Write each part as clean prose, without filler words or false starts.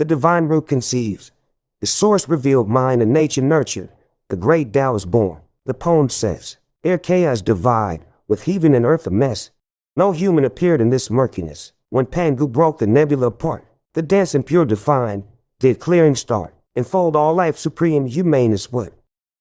The divine root conceives. The source revealed mind and nature nurtured. The great Tao is born. The poem says, ere chaos divide, with heaven and earth a mess, no human appeared in this murkiness. When Pangu broke the nebula apart, the dense and pure defined, did clearing start, enfold all life supreme humaneness would,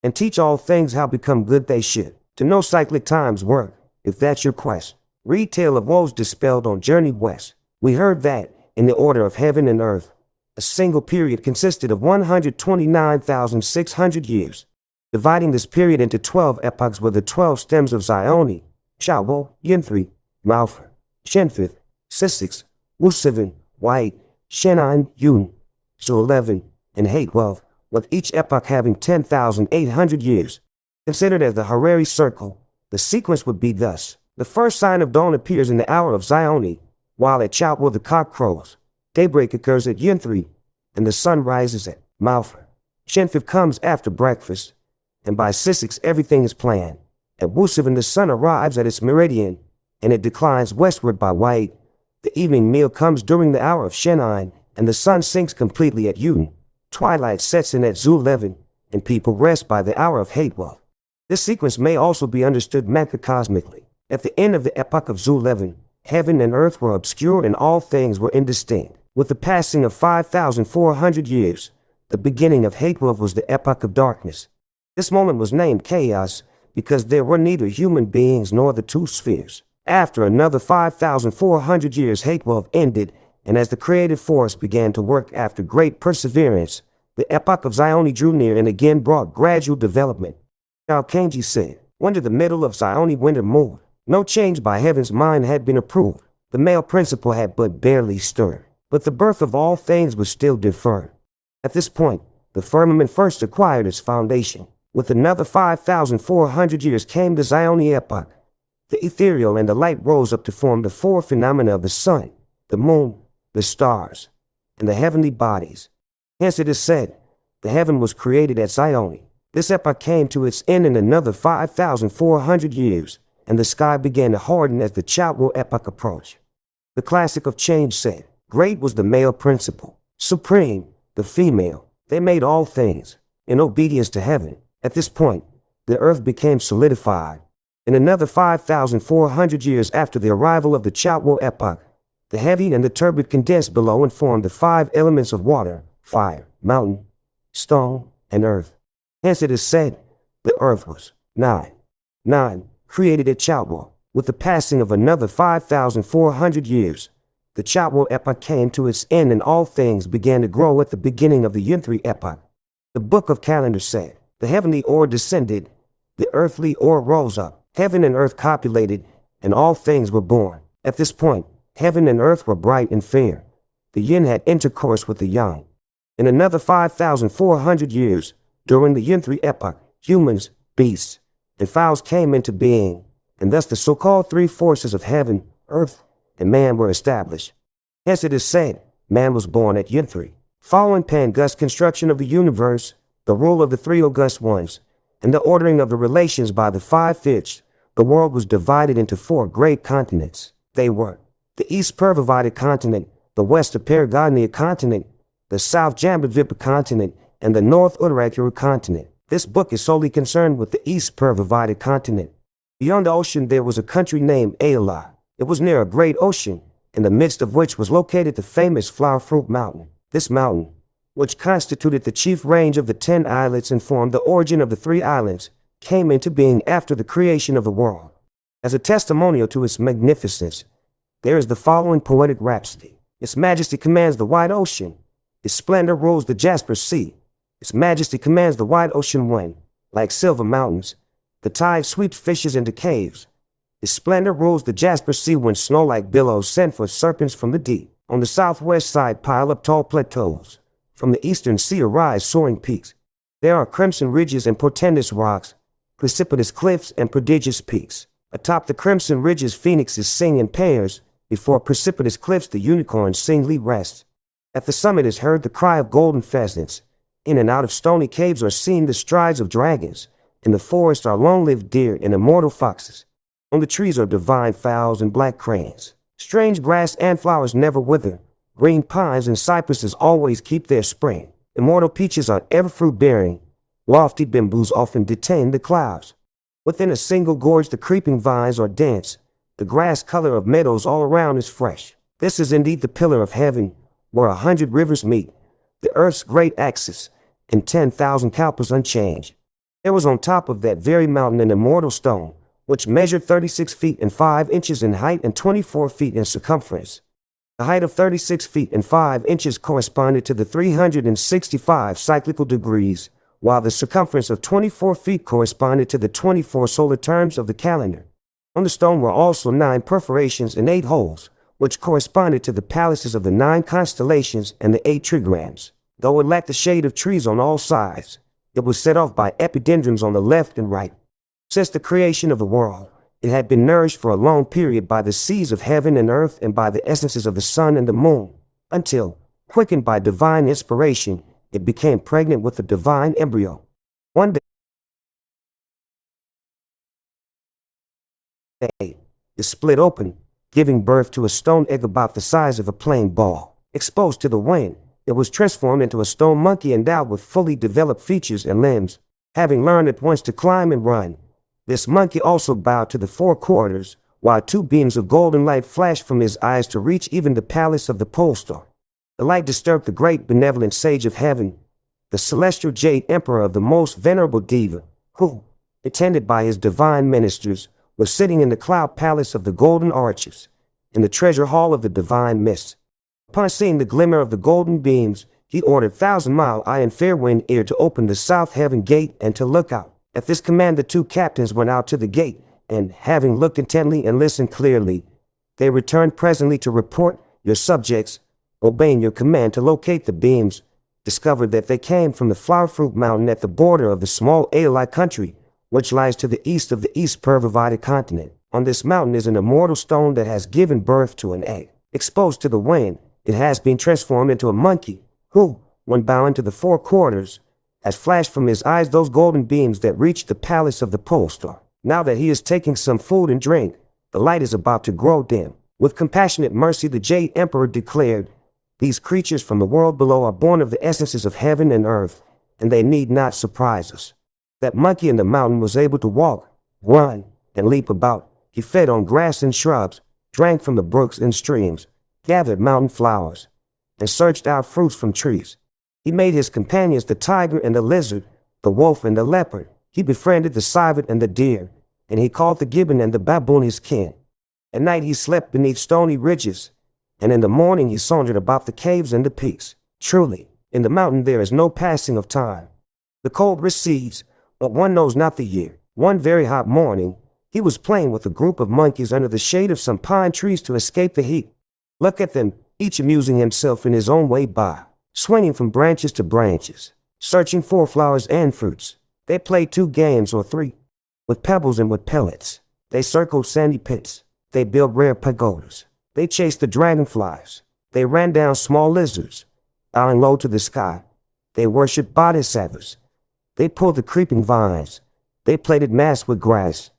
and teach all things how become good they should, to know cyclic times work, if that's your quest. Read Tale of Woes dispelled on Journey West. We heard that, in the order of heaven and earth, a single period consisted of 129,600 years. Dividing this period into 12 epochs were the 12 stems of Zioni, Shawo, Yin3, Malfa, Shenfith, Sisix, Wu7, White, Shenan, Yun, Zu11, and Hate-12, with each epoch having 10,800 years. Considered as the Harari circle, the sequence would be thus. The first sign of dawn appears in the hour of Zioni, while at Choutwell the cock crows. Daybreak occurs at Yin3, and the sun rises at Malfa. Shenfith comes after breakfast, and by Sisix everything is planned. At Wu7 the sun arrives at its meridian, and it declines westward by White. The evening meal comes during the hour of Shenan, and the sun sinks completely at Yun. Twilight sets in at Zu11, and people rest by the hour of Hate-12. This sequence may also be understood macrocosmically. At the end of the epoch of Zu11, heaven and earth were obscured and all things were indistinct. With the passing of 5,400 years, the beginning of Hate-12 was the epoch of darkness. This moment was named chaos because there were neither human beings nor the two spheres. After another 5,400 years, Hate-12 ended, and as the creative force began to work after great perseverance, the epoch of Zioni drew near and again brought gradual development. Now Kenji said, when to the middle of Zioni winter moved, no change by heaven's mind had been approved. The male principle had but barely stirred, but the birth of all things was still deferred. At this point, the firmament first acquired its foundation. With another 5,400 years came the Zioni epoch. The ethereal and the light rose up to form the four phenomena of the sun, the moon, the stars, and the heavenly bodies. Hence it is said, the heaven was created at Zioni. This epoch came to its end in another 5,400 years, and the sky began to harden as the Choutwell epoch approached. The classic of change said, great was the male principle, supreme, the female. They made all things, in obedience to heaven. At this point, the earth became solidified. In another 5,400 years after the arrival of the Choutwell epoch, the heavy and the turbid condensed below and formed the 5 elements of water, fire, mountain, stone, and earth. Hence it is said, the earth was nine, created at Choutwell. With the passing of another 5,400 years, the Choutwell epoch came to its end and all things began to grow at the beginning of the Yin3 epoch. The Book of Calendar said, the heavenly ore descended, the earthly ore rose up, heaven and earth copulated, and all things were born. At this point, heaven and earth were bright and fair. The yin had intercourse with the yang. In another 5,400 years, during the Yin3 epoch, humans, beasts, and fowls came into being, and thus the so-called 3 forces of heaven, earth, and man were established. Hence it is said, man was born at Yin3. Following Pangu's construction of the universe, the rule of the 3 august ones, and the ordering of the relations by the 5 fifths, the world was divided into 4 great continents. They were the East Purvavida continent, the West Aparagadnia continent, the South Jambudvipa continent, and the North Uttarakura continent. This book is solely concerned with the East Purvavida continent. Beyond the ocean there was a country named Ayala. It was near a great ocean, in the midst of which was located the famous Flower Fruit Mountain. This mountain, which constituted the chief range of the 10 islets and formed the origin of the 3 islands, came into being after the creation of the world. As a testimonial to its magnificence, there is the following poetic rhapsody. Its majesty commands the wide ocean. Its splendor rules the Jasper Sea. Its majesty commands the wide ocean when, like silver mountains, the tide sweeps fishes into caves. Its splendor rules the Jasper Sea when snow-like billows send forth serpents from the deep. On the southwest side pile up tall plateaus. From the eastern sea arise soaring peaks. There are crimson ridges and portentous rocks, precipitous cliffs and prodigious peaks. Atop the crimson ridges phoenixes sing in pairs, before precipitous cliffs the unicorns singly rest. At the summit is heard the cry of golden pheasants. In and out of stony caves are seen the strides of dragons. In the forest are long-lived deer and immortal foxes. On the trees are divine fowls and black cranes. Strange grass and flowers never wither. Green pines and cypresses always keep their spring. Immortal peaches are ever fruit-bearing. Lofty bamboos often detain the clouds. Within a single gorge the creeping vines are dense. The grass color of meadows all around is fresh. This is indeed the pillar of heaven, where 100 rivers meet, the earth's great axis, and 10,000 kalpas unchanged. There was on top of that very mountain an immortal stone, which measured 36 feet and 5 inches in height and 24 feet in circumference. The height of 36 feet and 5 inches corresponded to the 365 cyclical degrees, while the circumference of 24 feet corresponded to the 24 solar terms of the calendar. On the stone were also 9 perforations and 8 holes, which corresponded to the palaces of the 9 constellations and the 8 trigrams. Though it lacked the shade of trees on all sides, it was set off by epidendrums on the left and right. Since the creation of the world, it had been nourished for a long period by the seas of heaven and earth and by the essences of the sun and the moon, until, quickened by divine inspiration, it became pregnant with a divine embryo. One day, it split open, giving birth to a stone egg about the size of a plain ball. Exposed to the wind, it was transformed into a stone monkey endowed with fully developed features and limbs. Having learned at once to climb and run, this monkey also bowed to the 4 quarters, while 2 beams of golden light flashed from his eyes to reach even the palace of the pole star. The light disturbed the great benevolent sage of heaven, the celestial jade emperor of the most venerable Deva, who, attended by his divine ministers, was sitting in the cloud palace of the golden arches, in the treasure hall of the divine mist. Upon seeing the glimmer of the golden beams, he ordered 1,000-mile eye and fair wind ear to open the south heaven gate and to look out. At this command the 2 captains went out to the gate, and, having looked intently and listened clearly, they returned presently to report. Your subjects, obeying your command to locate the beams, discovered that they came from the flower fruit mountain at the border of the small Aelai country, which lies to the east of the East Pervivided continent. On this mountain is an immortal stone that has given birth to an egg. Exposed to the wind, it has been transformed into a monkey, who, when bowing to the 4 quarters, has flashed from his eyes those golden beams that reach the palace of the pole star. Now that he is taking some food and drink, the light is about to grow dim. With compassionate mercy the Jade Emperor declared, these creatures from the world below are born of the essences of heaven and earth, and they need not surprise us. That monkey in the mountain was able to walk, run, and leap about. He fed on grass and shrubs, drank from the brooks and streams, gathered mountain flowers, and searched out fruits from trees. He made his companions the tiger and the lizard, the wolf and the leopard. He befriended the civet and the deer, and he called the gibbon and the baboon his kin. At night he slept beneath stony ridges, and in the morning he sauntered about the caves and the peaks. Truly, in the mountain there is no passing of time. The cold recedes, but one knows not the year. One very hot morning, he was playing with a group of monkeys under the shade of some pine trees to escape the heat. Look at them, each amusing himself in his own way by, swinging from branches to branches, searching for flowers and fruits. They played 2 games or 3, with pebbles and with pellets. They circled sandy pits. They built rare pagodas. They chased the dragonflies. They ran down small lizards, bowing low to the sky. They worshipped bodhisattvas. They pulled the creeping vines. They plaited mass with grass.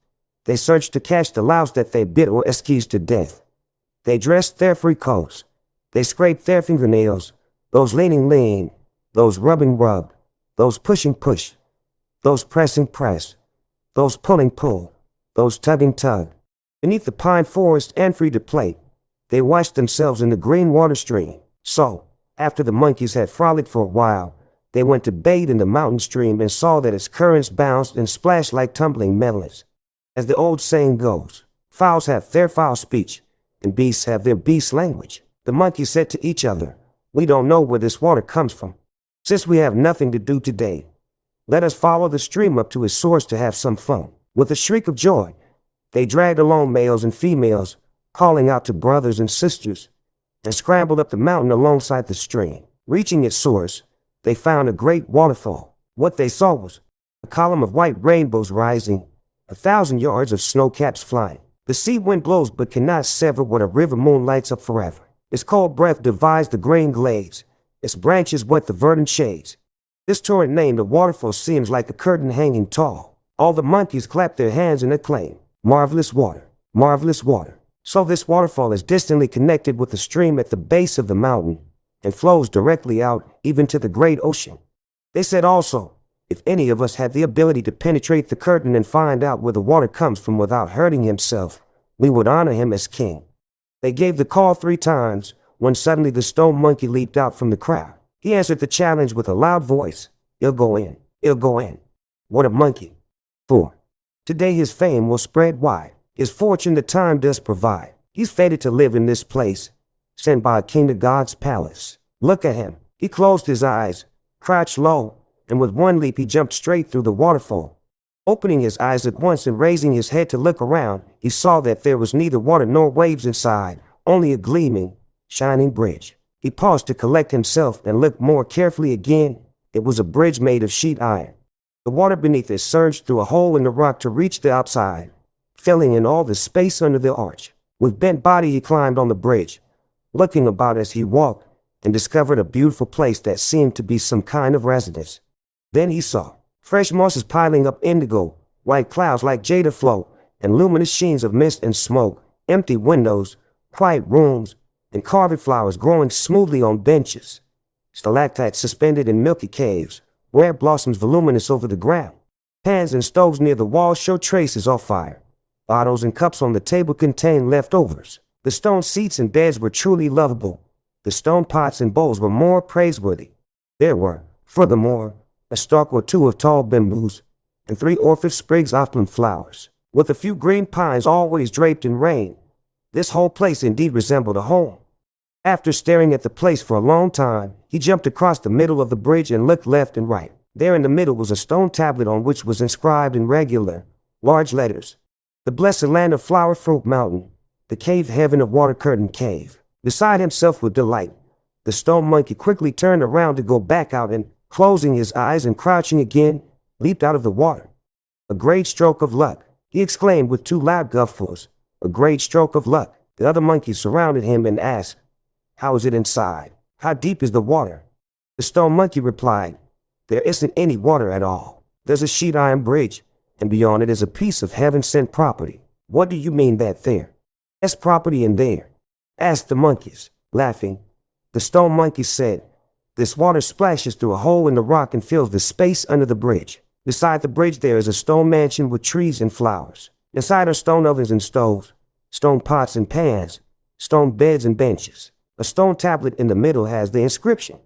They searched to catch the louse that they bit or esquised to death. They dressed their free coats. They scraped their fingernails, those leaning lean, those rubbing rub, those pushing push, those pressing press, those pulling pull, those tugging tug. Beneath the pine forest and free to play, they washed themselves in the green water stream. So, after the monkeys had frolicked for a while, they went to bathe in the mountain stream and saw that its currents bounced and splashed like tumbling melons. As the old saying goes, fowls have their fowl speech, and beasts have their beast language. The monkeys said to each other, we don't know where this water comes from. Since we have nothing to do today, let us follow the stream up to its source to have some fun. With a shriek of joy, they dragged along males and females, calling out to brothers and sisters, and scrambled up the mountain alongside the stream. Reaching its source, they found a great waterfall. What they saw was a column of white rainbows rising, 1,000 yards of snow caps flying. The sea wind blows but cannot sever what a river moon lights up forever. Its cold breath divides the green glades. Its branches wet the verdant shades. This torrent named a waterfall seems like a curtain hanging tall. All the monkeys clap their hands in acclaim. Marvelous water, marvelous water. So this waterfall is distantly connected with the stream at the base of the mountain and flows directly out even to the great ocean. They said also, if any of us had the ability to penetrate the curtain and find out where the water comes from without hurting himself, we would honor him as king. They gave the call 3 times when suddenly the stone monkey leaped out from the crowd. He answered the challenge with a loud voice. He'll go in. He'll go in. What a monkey. 4. Today his fame will spread wide. His fortune the time does provide. He's fated to live in this place, sent by a king to God's palace. Look at him. He closed his eyes, crouched low, and with one leap he jumped straight through the waterfall. Opening his eyes at once and raising his head to look around, he saw that there was neither water nor waves inside, only a gleaming, shining bridge. He paused to collect himself and looked more carefully again. It was a bridge made of sheet iron. The water beneath it surged through a hole in the rock to reach the outside, filling in all the space under the arch. With bent body he climbed on the bridge, looking about as he walked, and discovered a beautiful place that seemed to be some kind of residence. Then he saw fresh mosses piling up indigo, white clouds like jade afloat, and luminous sheens of mist and smoke, empty windows, quiet rooms, and carved flowers growing smoothly on benches, stalactites suspended in milky caves, rare blossoms voluminous over the ground. Pans and stoves near the walls show traces of fire. Bottles and cups on the table contain leftovers. The stone seats and beds were truly lovable. The stone pots and bowls were more praiseworthy. There were, furthermore, a stalk or 2 of tall bamboos, and 3 orchid sprigs of upland flowers, with a few green pines always draped in rain. This whole place indeed resembled a home. After staring at the place for a long time, he jumped across the middle of the bridge and looked left and right. There in the middle was a stone tablet on which was inscribed in regular, large letters, "The blessed land of Flower Fruit Mountain, the cave heaven of Water Curtain Cave." Beside himself with delight, the stone monkey quickly turned around to go back out and, closing his eyes and crouching again, leaped out of the water. A great stroke of luck, he exclaimed with 2 loud guffaws. A great stroke of luck. The other monkeys surrounded him and asked, "How is it inside? How deep is the water?" The stone monkey replied, "There isn't any water at all. There's a sheet iron bridge, and beyond it is a piece of heaven-sent property." "What do you mean that there? That's property in there?" asked the monkeys, laughing. The stone monkey said, "This water splashes through a hole in the rock and fills the space under the bridge. Beside the bridge there is a stone mansion with trees and flowers. Inside are stone ovens and stoves, stone pots and pans, stone beds and benches. A stone tablet in the middle has the inscription,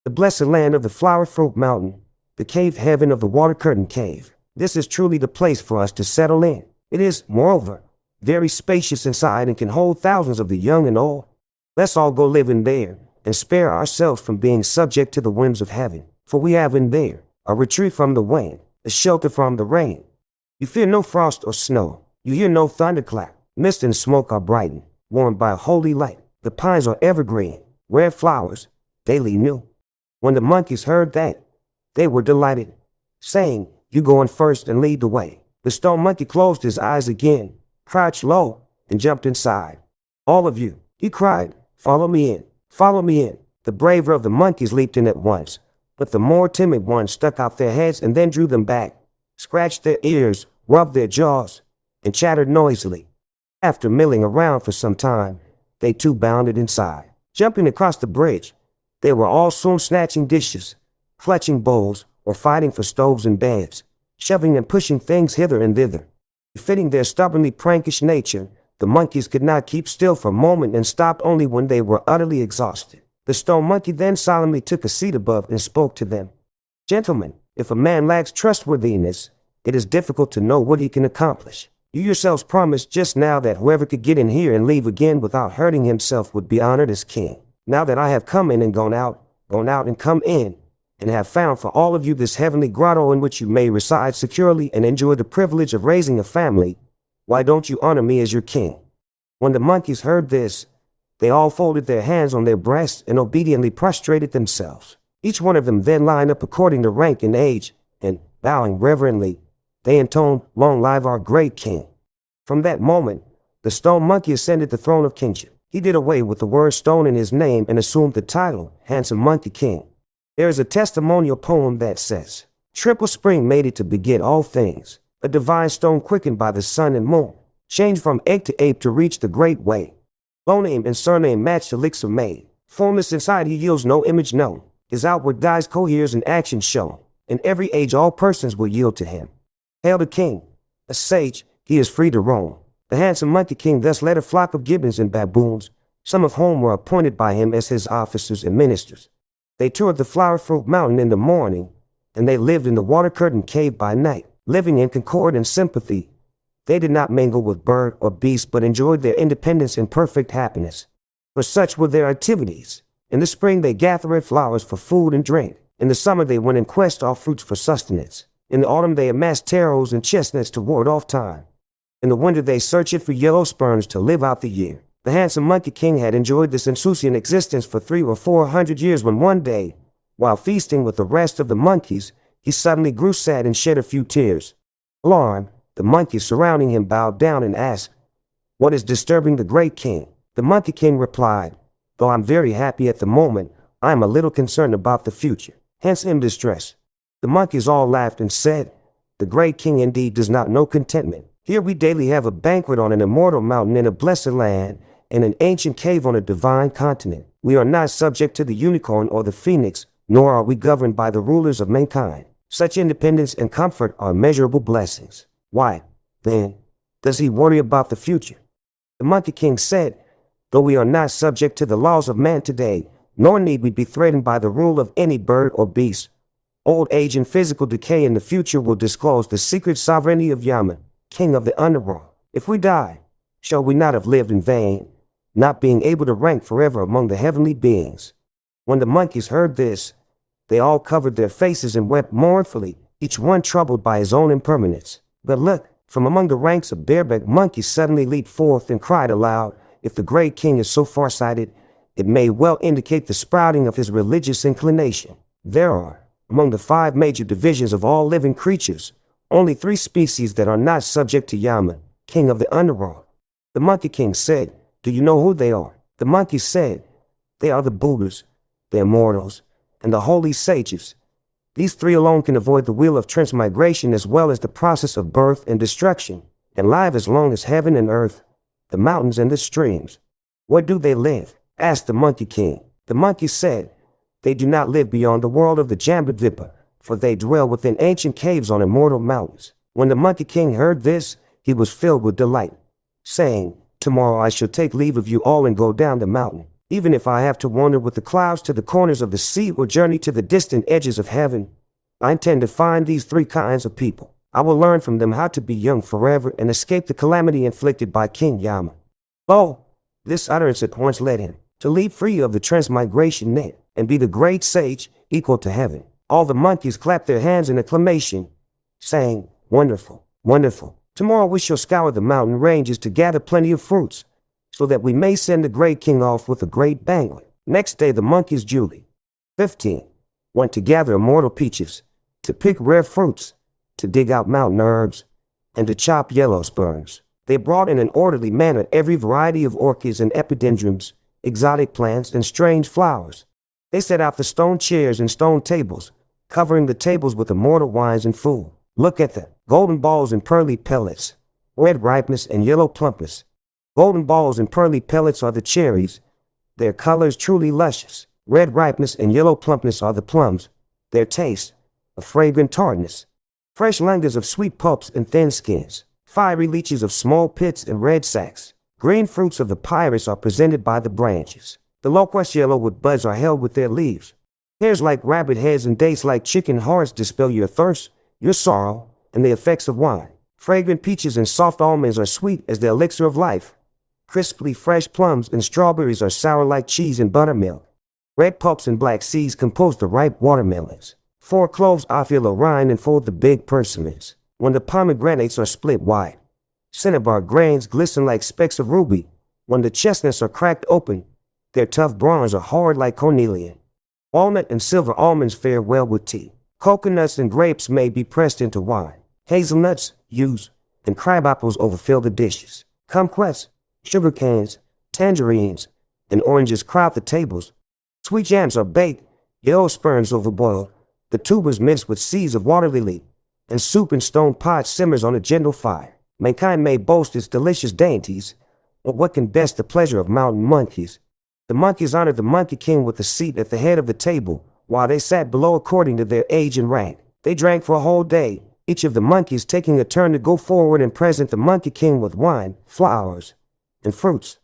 'The blessed land of the Flower Fruit Mountain, the cave heaven of the Water Curtain Cave.' This is truly the place for us to settle in. It is, moreover, very spacious inside and can hold thousands of the young and old. Let's all go live in there and spare ourselves from being subject to the whims of heaven. For we have in there a retreat from the wind, a shelter from the rain. You fear no frost or snow. You hear no thunderclap. Mist and smoke are brightened, warmed by a holy light. The pines are evergreen, rare flowers, daily new." When the monkeys heard that, they were delighted, saying, "You go in first and lead the way." The stone monkey closed his eyes again, crouched low, and jumped inside. "All of you," he cried, "follow me in. Follow me in." The braver of the monkeys leaped in at once, but the more timid ones stuck out their heads and then drew them back, scratched their ears, rubbed their jaws, and chattered noisily. After milling around for some time, they too bounded inside. Jumping across the bridge, they were all soon snatching dishes, clutching bowls, or fighting for stoves and beds, shoving and pushing things hither and thither. Fitting their stubbornly prankish nature, the monkeys could not keep still for a moment and stopped only when they were utterly exhausted. The stone monkey then solemnly took a seat above and spoke to them. "Gentlemen, if a man lacks trustworthiness, it is difficult to know what he can accomplish. You yourselves promised just now that whoever could get in here and leave again without hurting himself would be honored as king. Now that I have come in and gone out and come in, and have found for all of you this heavenly grotto in which you may reside securely and enjoy the privilege of raising a family, why don't you honor me as your king?" When the monkeys heard this, they all folded their hands on their breasts and obediently prostrated themselves. Each one of them then lined up according to rank and age, and, bowing reverently, they intoned, "Long live our great king." From that moment, the stone monkey ascended the throne of kingship. He did away with the word stone in his name and assumed the title, Handsome Monkey King. There is a testimonial poem that says, "Triple spring made it to beget all things, a divine stone quickened by the sun and moon. change from egg to ape to reach the great way. Low name and surname match elixir made. Formless inside he yields no image known. His outward guise coheres in action shown. In every age all persons will yield to him. Hail the king, a sage, he is free to roam. The handsome monkey king thus led a flock of gibbons and baboons, some of whom were appointed by him as his officers and ministers. They toured the flower fruit mountain in the morning, and they lived in the water-curtained cave by night, living in concord and sympathy. They did not mingle with bird or beast, but enjoyed their independence in perfect happiness. For such were their activities. In the spring they gathered flowers for food and drink. In the summer they went in quest of fruits for sustenance. In the autumn they amassed taros and chestnuts to ward off time. In the winter they searched for yellow sperms to live out the year. The handsome monkey king had enjoyed this insouciant existence for 300 or 400 years when one day, while feasting with the rest of the monkeys, he suddenly grew sad and shed a few tears. Alarmed, the monkeys surrounding him bowed down and asked, "What is disturbing the great king?" The monkey king replied, "Though I'm very happy at the moment, I am a little concerned about the future, hence in distress." The monkeys all laughed and said, "The great king indeed does not know contentment. Here we daily have a banquet on an immortal mountain in a blessed land, and an ancient cave on a divine continent. We are not subject to the unicorn or the phoenix, nor are we governed by the rulers of mankind. Such independence and comfort are immeasurable blessings. Why, then, does he worry about the future?" The monkey king said, "Though we are not subject to the laws of man today, nor need we be threatened by the rule of any bird or beast, old age and physical decay in the future will disclose the secret sovereignty of Yama, king of the underworld. If we die, shall we not have lived in vain, not being able to rank forever among the heavenly beings?" When the monkeys heard this, they all covered their faces and wept mournfully, each one troubled by his own impermanence. But look, from among the ranks of bareback monkeys suddenly leaped forth and cried aloud, "If the great king is so farsighted, it may well indicate the sprouting of his religious inclination. There are, among the 5 major divisions of all living creatures, only 3 species that are not subject to Yama, king of the underworld." The monkey king said, "Do you know who they are?" The monkeys said, "They are the Buddhas, the immortals, and the holy sages. These 3 alone can avoid the wheel of transmigration as well as the process of birth and destruction, and live as long as heaven and earth, the mountains and the streams." "Where do they live?" asked the monkey king. The monkeys said, "They do not live beyond the world of the Jambudvipa, for they dwell within ancient caves on immortal mountains." When the monkey king heard this, he was filled with delight, saying, "Tomorrow I shall take leave of you all and go down the mountain. Even if I have to wander with the clouds to the corners of the sea or journey to the distant edges of heaven, I intend to find these 3 kinds of people. I will learn from them how to be young forever and escape the calamity inflicted by King Yama." Oh, this utterance at once led him to leap free of the transmigration net and be the great sage equal to heaven. All the monkeys clapped their hands in acclamation, saying, "Wonderful, wonderful. Tomorrow we shall scour the mountain ranges to gather plenty of fruits, so that we may send the great king off with a great banquet." Next day the monkeys Julie, 15, went to gather immortal peaches, to pick rare fruits, to dig out mountain herbs, and to chop yellow sperms. They brought in an orderly manner every variety of orchids and epidendrums, exotic plants, and strange flowers. They set out the stone chairs and stone tables, covering the tables with immortal wines and food. Look at the golden balls and pearly pellets, red ripeness and yellow plumpness. Golden balls and pearly pellets are the cherries, their colors truly luscious. Red ripeness and yellow plumpness are the plums, their taste, a fragrant tartness. Fresh langas of sweet pulps and thin skins. Fiery leeches of small pits and red sacks. Green fruits of the pyrus are presented by the branches. The loquats yellow with buds are held with their leaves. Pears like rabbit heads and dates like chicken hearts dispel your thirst, your sorrow, and the effects of wine. Fragrant peaches and soft almonds are sweet as the elixir of life. Crisply fresh plums and strawberries are sour like cheese and buttermilk. Red pulps and black seeds compose the ripe watermelons. 4 cloves fill a rind and fold the big persimmons. When the pomegranates are split wide, cinnabar grains glisten like specks of ruby. When the chestnuts are cracked open, their tough bronze are hard like cornelian. Walnut and silver almonds fare well with tea. Coconuts and grapes may be pressed into wine. Hazelnuts, yews, and crabapples overfill the dishes. Kumquats, sugar canes, tangerines, and oranges crowd the tables. Sweet jams are baked, yellow sperms overboiled, the tubers minced with seeds of water lily, and soup in stone pots simmers on a gentle fire. Mankind may boast its delicious dainties, but what can best the pleasure of mountain monkeys? The monkeys honored the Monkey King with a seat at the head of the table, while they sat below according to their age and rank. They drank for a whole day, each of the monkeys taking a turn to go forward and present the Monkey King with wine, flowers, and fruits.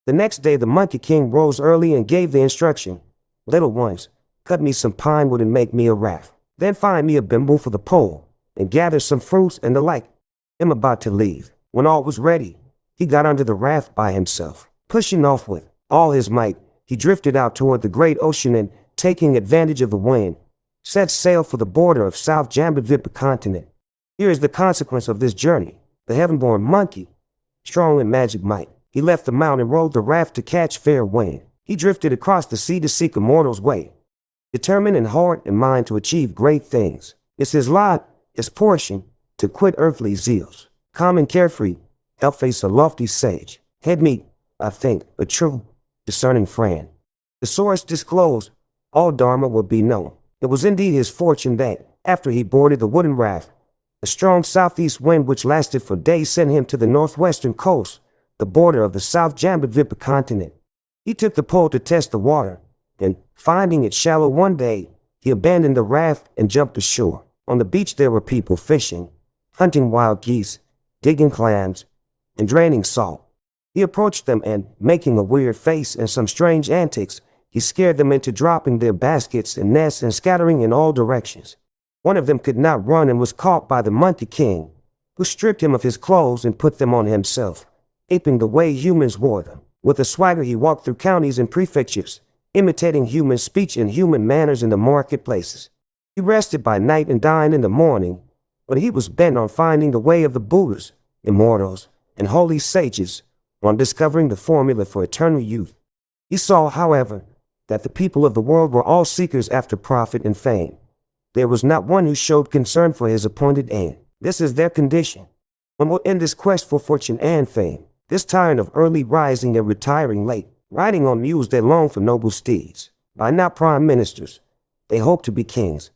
The next day the Monkey King rose early and gave the instruction, "Little ones, cut me some pine wood and make me a raft. Then find me a bamboo for the pole, and gather some fruits and the like." I'm about to leave. When all was ready, he got onto the raft by himself. Pushing off with all his might, he drifted out toward the great ocean and, taking advantage of the wind, set sail for the border of South Jambadvipa continent. Here is the consequence of this journey. The heaven-born monkey, strong in magic might, he left the mountain and rode the raft to catch fair wind. He drifted across the sea to seek a mortal's way, determined in heart and mind to achieve great things. It's his lot, his portion, to quit earthly zeals. Calm and carefree, help face a lofty sage. Head meet, I think, a true, discerning friend. The source disclosed, all Dharma would be known. It was indeed his fortune that, after he boarded the wooden raft, a strong southeast wind which lasted for days sent him to the northwestern coast, the border of the South Jambadvipa continent. He took the pole to test the water, and, finding it shallow one day, he abandoned the raft and jumped ashore. On the beach there were people fishing, hunting wild geese, digging clams, and draining salt. He approached them and, making a weird face and some strange antics, he scared them into dropping their baskets and nets and scattering in all directions. One of them could not run and was caught by the Monkey King, who stripped him of his clothes and put them on himself, aping the way humans wore them. With a swagger he walked through counties and prefectures, imitating human speech and human manners in the marketplaces. He rested by night and dined in the morning, but he was bent on finding the way of the Buddhas, immortals, and holy sages, on discovering the formula for eternal youth. He saw, however, that the people of the world were all seekers after profit and fame. There was not one who showed concern for his appointed end. This is their condition. One will end this quest for fortune and fame, this tyrant of early rising and retiring late, riding on mules that long for noble steeds. By not prime ministers, they hope to be kings.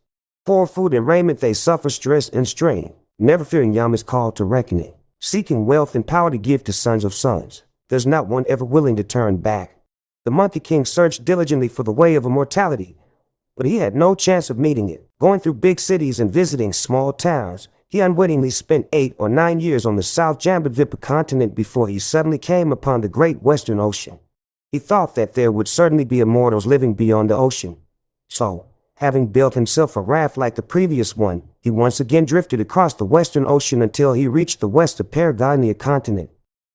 For food and raiment they suffer stress and strain, never fearing Yama's call to reckoning, seeking wealth and power to give to sons of sons. There's not one ever willing to turn back. The Monkey King searched diligently for the way of immortality, but he had no chance of meeting it. Going through big cities and visiting small towns, he unwittingly spent 8 or 9 years on the South Jambadvipa continent before he suddenly came upon the great Western Ocean. He thought that there would certainly be immortals living beyond the ocean. So, having built himself a raft like the previous one, he once again drifted across the Western Ocean until he reached the west of Paragonia continent.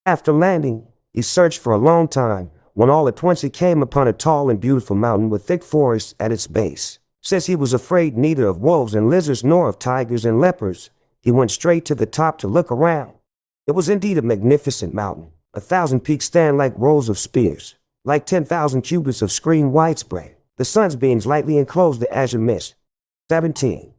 After landing, he searched for a long time, when all at once he came upon a tall and beautiful mountain with thick forests at its base. Since he was afraid neither of wolves and lizards nor of tigers and leopards, he went straight to the top to look around. It was indeed a magnificent mountain. 1,000 peaks stand like rows of spears, like 10,000 cubits of screen widespread. The sun's beams lightly enclose the azure mist. 17.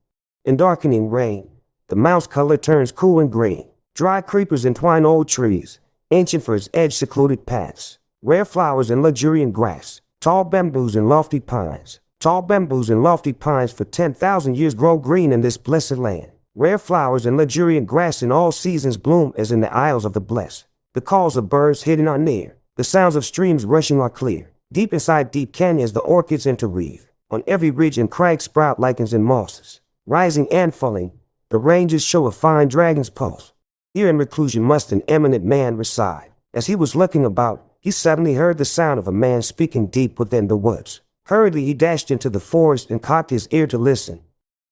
In darkening rain, the mount's color turns cool and green. Dry creepers entwine old trees, ancient for its edge-secluded paths. Rare flowers and luxuriant grass, tall bamboos and lofty pines. Tall bamboos and lofty pines for 10,000 years grow green in this blessed land. Rare flowers and luxuriant grass in all seasons bloom as in the isles of the blessed. The calls of birds hidden are near. The sounds of streams rushing are clear. Deep inside deep canyons the orchids interweave. On every ridge and crag sprout lichens and mosses. Rising and falling, the ranges show a fine dragon's pulse. Here in reclusion must an eminent man reside. As he was looking about, he suddenly heard the sound of a man speaking deep within the woods. Hurriedly he dashed into the forest and cocked his ear to listen.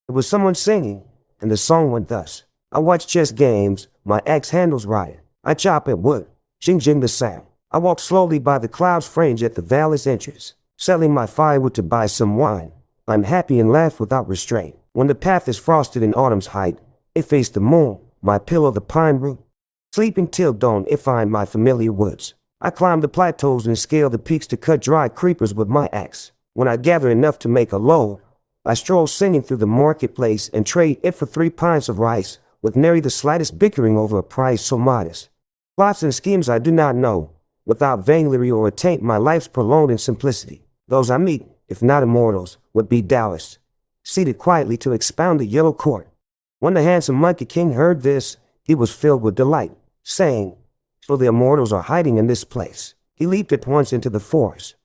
It was someone singing, and the song went thus. I watch chess games, my axe handles riot. I chop at wood, jing the sound. I walk slowly by the clouds fringe at the valley's entrance, selling my firewood to buy some wine. I'm happy and laugh without restraint. When the path is frosted in autumn's height, it face the moon, my pillow the pine root. Sleeping till dawn it find my familiar woods. I climb the plateaus and scale the peaks to cut dry creepers with my axe. When I gather enough to make a load, I stroll singing through the marketplace and trade it for 3 pints of rice, with nary the slightest bickering over a price so modest. Plots and schemes I do not know, without vainglory or attaint my life's prolonged in simplicity. Those I meet, if not immortals, would be Taoists, seated quietly to expound the yellow court. When the handsome Monkey King heard this, he was filled with delight. saying, "So the immortals are hiding in this place." He leaped at once into the forest.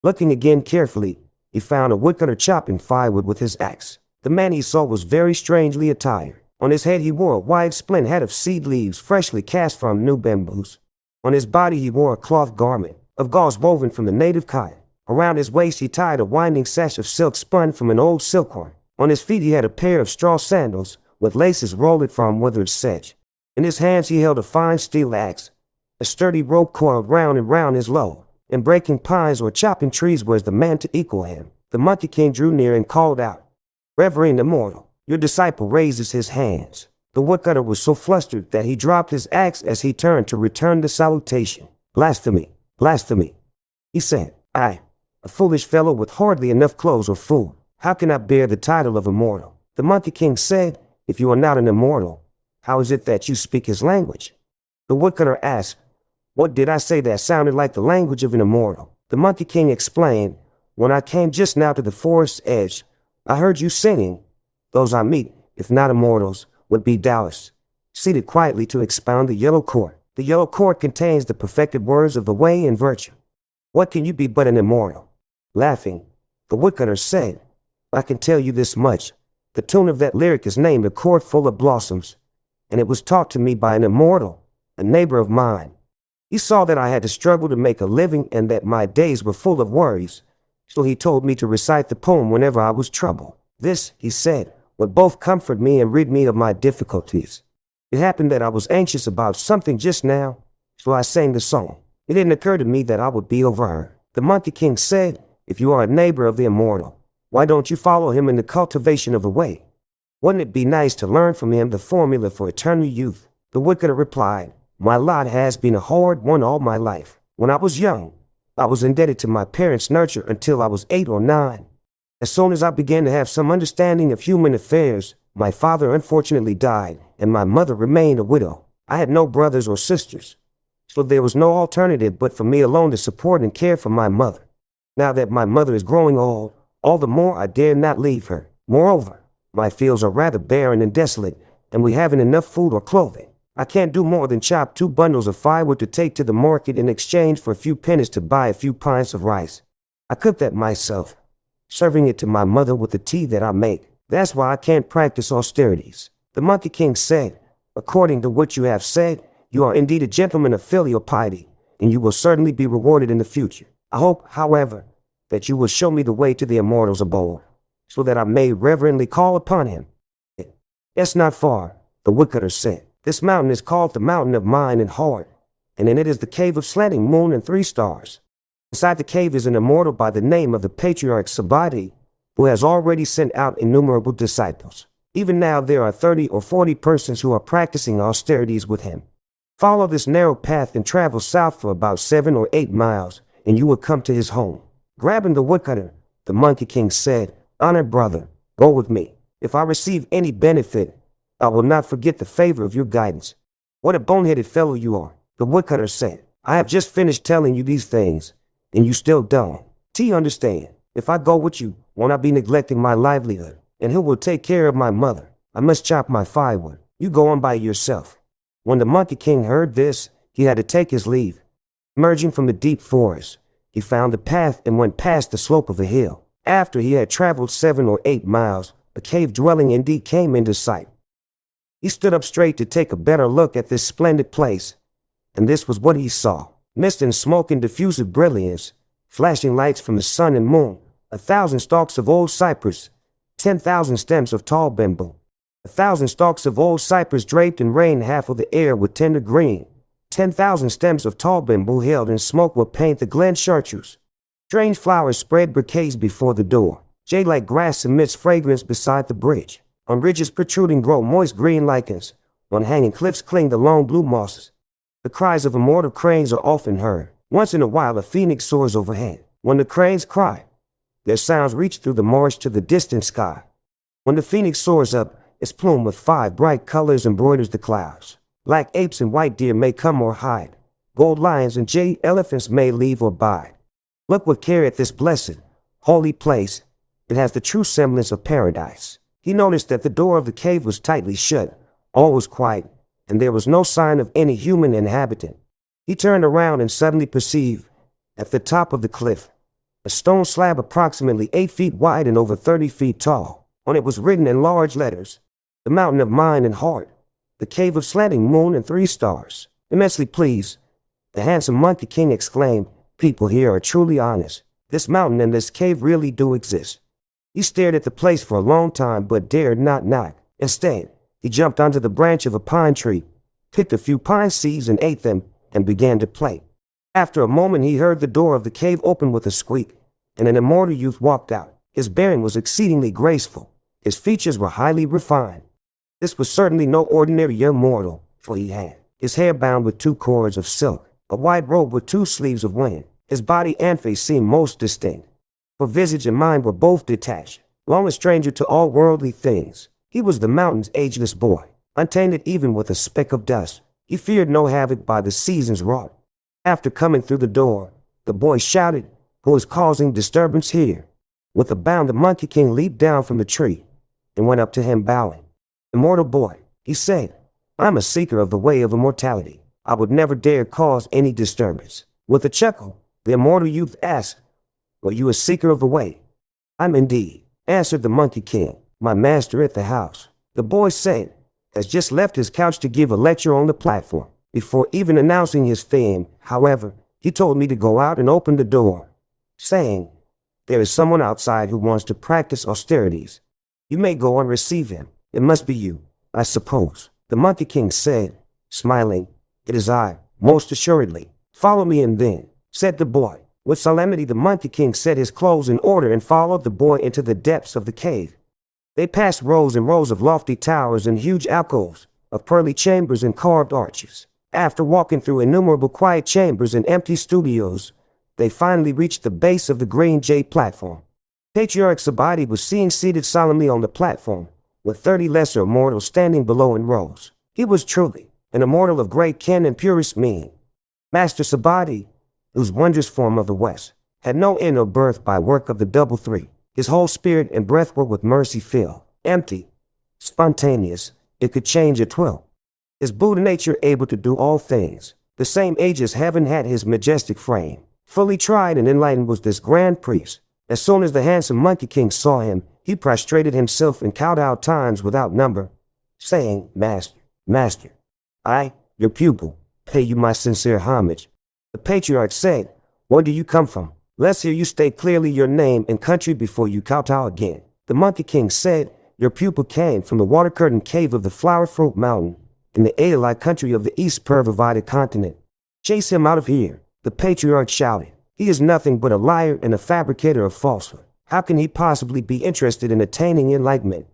Looking again carefully, he found a woodcutter chopping firewood with his axe. The man he saw was very strangely attired. On his head he wore a wide splint hat of seed leaves freshly cast from new bamboos. On his body he wore a cloth garment of gauze woven from the native cotton. Around his waist he tied a winding sash of silk spun from an old silkworm. On his feet he had a pair of straw sandals with laces rolled from withered sedge. In his hands he held a fine steel axe. A sturdy rope coiled round and round his load. In breaking pines or chopping trees was the man to equal him. The Monkey King drew near and called out, "Reverend Immortal, your disciple raises his hands." The woodcutter was so flustered that he dropped his axe as he turned to return the salutation. "Blasphemy, blasphemy," he said. "I, a foolish fellow with hardly enough clothes or food, how can I bear the title of immortal?" The Monkey King said, "If you are not an immortal, how is it that you speak his language?" The woodcutter asked, "What did I say that sounded like the language of an immortal?" The Monkey King explained, "When I came just now to the forest's edge, I heard you singing. Those I meet, if not immortals, would be Taoists, seated quietly to expound the yellow cord. The yellow cord contains the perfected words of the way and virtue. What can you be but an immortal?" Laughing, the woodcutter said, "I can tell you this much. The tune of that lyric is named A Cord Full of Blossoms, and it was taught to me by an immortal, a neighbor of mine. He saw that I had to struggle to make a living and that my days were full of worries, so he told me to recite the poem whenever I was troubled. This, he said, would both comfort me and rid me of my difficulties. It happened that I was anxious about something just now, so I sang the song. It didn't occur to me that I would be overheard." The Monkey King said, "If you are a neighbor of the immortal, why don't you follow him in the cultivation of the way? Wouldn't it be nice to learn from him the formula for eternal youth?" The woodcutter replied, "My lot has been a hard one all my life. When I was young, I was indebted to my parents' nurture until I was 8 or 9. As soon as I began to have some understanding of human affairs, my father unfortunately died, and my mother remained a widow. I had no brothers or sisters, so there was no alternative but for me alone to support and care for my mother. Now that my mother is growing old, all the more I dare not leave her. Moreover, my fields are rather barren and desolate, and we haven't enough food or clothing. I can't do more than chop 2 bundles of firewood to take to the market in exchange for a few pennies to buy a few pints of rice. I cook that myself, serving it to my mother with the tea that I make. That's why I can't practice austerities." The Monkey King said, "According to what you have said, you are indeed a gentleman of filial piety, and you will certainly be rewarded in the future. I hope, however, that you will show me the way to the immortal's abode, so that I may reverently call upon him." "It's not far," the woodcutter said. "This mountain is called the Mountain of Mind and Heart, and in it is the Cave of Slanting Moon and 3 Stars. Inside the cave is an immortal by the name of the Patriarch Sabati, who has already sent out innumerable disciples. Even now there are 30 or 40 persons who are practicing austerities with him. Follow this narrow path and travel south for about 7 or 8 miles, and you will come to his home." Grabbing the woodcutter, the Monkey King said, "Honored brother, go with me. If I receive any benefit, I will not forget the favor of your guidance." "What a boneheaded fellow you are," the woodcutter said. "I have just finished telling you these things, and you still don't. Do you understand? If I go with you, won't I be neglecting my livelihood? And who will take care of my mother? I must chop my firewood. You go on by yourself." When the Monkey King heard this, he had to take his leave. Emerging from the deep forest, he found the path and went past the slope of a hill. After he had traveled 7 or 8 miles, a cave dwelling indeed came into sight. He stood up straight to take a better look at this splendid place, and this was what he saw. Mist and smoke in diffusive brilliance, flashing lights from the sun and moon, 1,000 stalks of old cypress, 10,000 stems of tall bamboo, 1,000 stalks of old cypress draped in rain half of the air with tender green, 10,000 stems of tall bamboo held in smoke will paint the glen chartreuse. Strange flowers spread bouquets before the door. Jade-like grass emits fragrance beside the bridge. On ridges protruding grow moist green lichens. On hanging cliffs cling the long blue mosses. The cries of immortal cranes are often heard. Once in a while a phoenix soars overhead. When the cranes cry, their sounds reach through the marsh to the distant sky. When the phoenix soars up, its plume with 5 bright colors embroiders the clouds. Black apes and white deer may come or hide. Gold lions and jade elephants may leave or bide. Look with care at this blessed, holy place. It has the true semblance of paradise. He noticed that the door of the cave was tightly shut. All was quiet, and there was no sign of any human inhabitant. He turned around and suddenly perceived, at the top of the cliff, a stone slab approximately 8 feet wide and over 30 feet tall. On it was written in large letters, "The Mountain of Mind and Heart, the Cave of Slanting Moon and 3 Stars." Immensely pleased, the handsome Monkey King exclaimed, "People here are truly honest. This mountain and this cave really do exist." He stared at the place for a long time but dared not knock. Instead, he jumped onto the branch of a pine tree, picked a few pine seeds and ate them, and began to play. After a moment he heard the door of the cave open with a squeak, and an immortal youth walked out. His bearing was exceedingly graceful. His features were highly refined. This was certainly no ordinary young mortal, for he had his hair bound with 2 cords of silk, a white robe with 2 sleeves of linen. His body and face seemed most distinct, for visage and mind were both detached. Long a stranger to all worldly things, he was the mountain's ageless boy, untainted even with a speck of dust. He feared no havoc by the seasons wrought. After coming through the door, the boy shouted, "Who is causing disturbance here?" With a bound, the Monkey King leaped down from the tree and went up to him bowing. "Immortal boy," he said, "I'm a seeker of the way of immortality. I would never dare cause any disturbance." With a chuckle, the immortal youth asked, "Are you a seeker of the way?" "I'm indeed," answered the Monkey King. "My master at the house," the boy said, "has just left his couch to give a lecture on the platform. Before even announcing his theme, however, he told me to go out and open the door, saying, 'There is someone outside who wants to practice austerities. You may go and receive him. It must be you, I suppose.'" The Monkey King said, smiling, "It is I, most assuredly. Follow me." "And then," said the boy. With solemnity the Monkey King set his clothes in order and followed the boy into the depths of the cave. They passed rows and rows of lofty towers and huge alcoves, of pearly chambers and carved arches. After walking through innumerable quiet chambers and empty studios, they finally reached the base of the green jade platform. Patriarch Sabati was seen seated solemnly on the platform, with 30 lesser immortals standing below in rows. He was truly an immortal of great kin and purest mien. Master Sabati, whose wondrous form of the West, had no end or birth by work of the double three. His whole spirit and breath were with mercy filled, empty, spontaneous, it could change at will. His Buddha nature able to do all things. The same age as heaven had his majestic frame. Fully tried and enlightened was this grand priest. As soon as the handsome Monkey King saw him, he prostrated himself and kowtowed times without number, saying, "Master, master, I, your pupil, pay you my sincere homage." The patriarch said, "Where do you come from? Let's hear you state clearly your name and country before you kowtow again." The Monkey King said, "Your pupil came from the water-curtained cave of the Flower Fruit Mountain, in the Aelite country of the East Pervivided continent." "Chase him out of here," the patriarch shouted. "He is nothing but a liar and a fabricator of falsehood. How can he possibly be interested in attaining enlightenment?"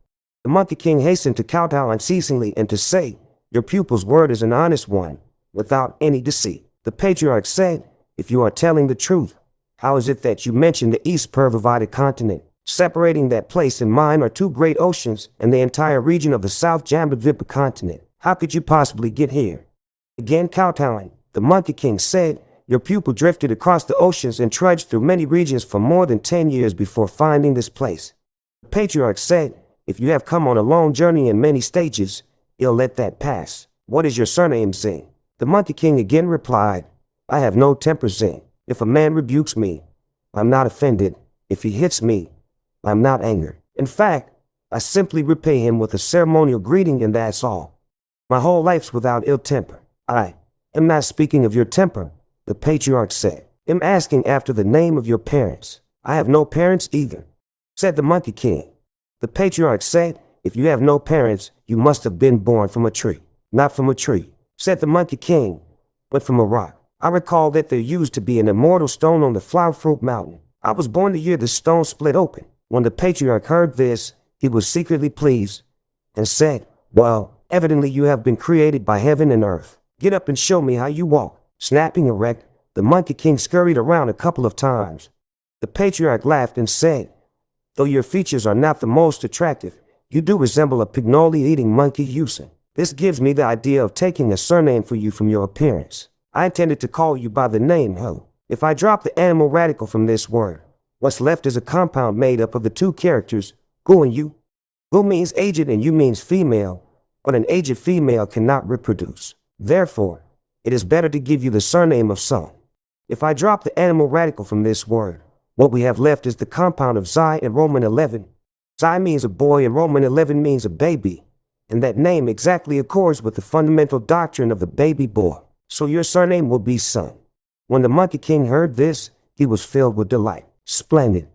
The Monkey King hastened to kowtow unceasingly and to say, "Your pupil's word is an honest one, without any deceit." The patriarch said, "If you are telling the truth, how is it that you mention the East Pervivided continent? Separating that place and mine are 2 great oceans and the entire region of the South Jambudvipa continent. How could you possibly get here?" Again kowtowing, the Monkey King said, "Your pupil drifted across the oceans and trudged through many regions for more than 10 years before finding this place." The patriarch said, "If you have come on a long journey in many stages, you'll let that pass. What is your surname, Zing?" The Monkey King again replied, "I have no temper, Zing. If a man rebukes me, I'm not offended. If he hits me, I'm not angered. In fact, I simply repay him with a ceremonial greeting and that's all. My whole life's without ill temper." "I am not speaking of your temper," the patriarch said. "I'm asking after the name of your parents." "I have no parents either," said the Monkey King. The patriarch said, "If you have no parents, you must have been born from a tree." "Not from a tree," said the Monkey King, "but from a rock. I recall that there used to be an immortal stone on the Flower Fruit Mountain. I was born the year the stone split open." When the patriarch heard this, he was secretly pleased and said, "Well, evidently you have been created by heaven and earth. Get up and show me how you walk." Snapping erect, the Monkey King scurried around a couple of times. The patriarch laughed and said, "Though your features are not the most attractive, you do resemble a pignoli-eating monkey using. This gives me the idea of taking a surname for you from your appearance. I intended to call you by the name Hu. If I drop the animal radical from this word, what's left is a compound made up of the 2 characters, Gu and Yu. Gu means aged and Yu means female, but an aged female cannot reproduce. Therefore, it is better to give you the surname of son. If I drop the animal radical from this word, what we have left is the compound of Xi and Roman 11. Xi means a boy and Roman 11 means a baby, and that name exactly accords with the fundamental doctrine of the baby boy. So your surname will be son. When the Monkey King heard this, he was filled with delight. Splendid,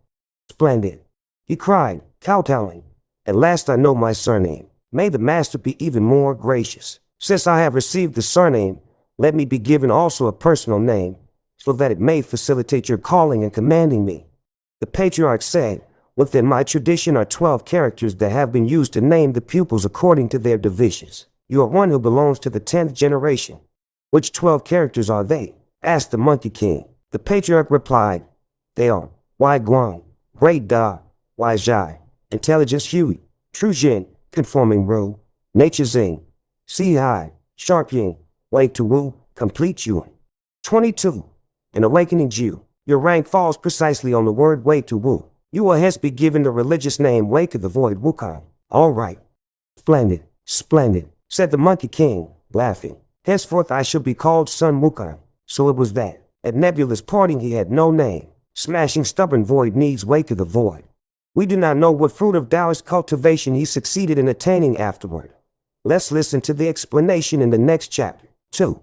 splendid, he cried, kowtowing. At last I know my surname. May the master be even more gracious. Since I have received the surname, let me be given also a personal name, so that it may facilitate your calling and commanding me. The patriarch said, within my tradition are 12 characters that have been used to name the pupils according to their divisions. You are one who belongs to the 10th generation. Which 12 characters are they? Asked the Monkey King. The patriarch replied, they are Wai Guang, Great Da, Wai Zhai, Intelligence Huey, True Jin, Conforming Ru, Nature Zing, Si Hai, Sharp Ying, Wei Tu Wu, Complete Yuan. 22. An awakening Jew. Your rank falls precisely on the word Wei Tu Wu. You will hence be given the religious name Wei to the Void Wukong. All right. Splendid, splendid, said the Monkey King, laughing. Henceforth I shall be called Sun Wukong. So it was that, at Nebula's parting he had no name. Smashing stubborn void needs Wei to the Void. We do not know what fruit of Taoist cultivation he succeeded in attaining afterward. Let's listen to the explanation in the next chapter. 2.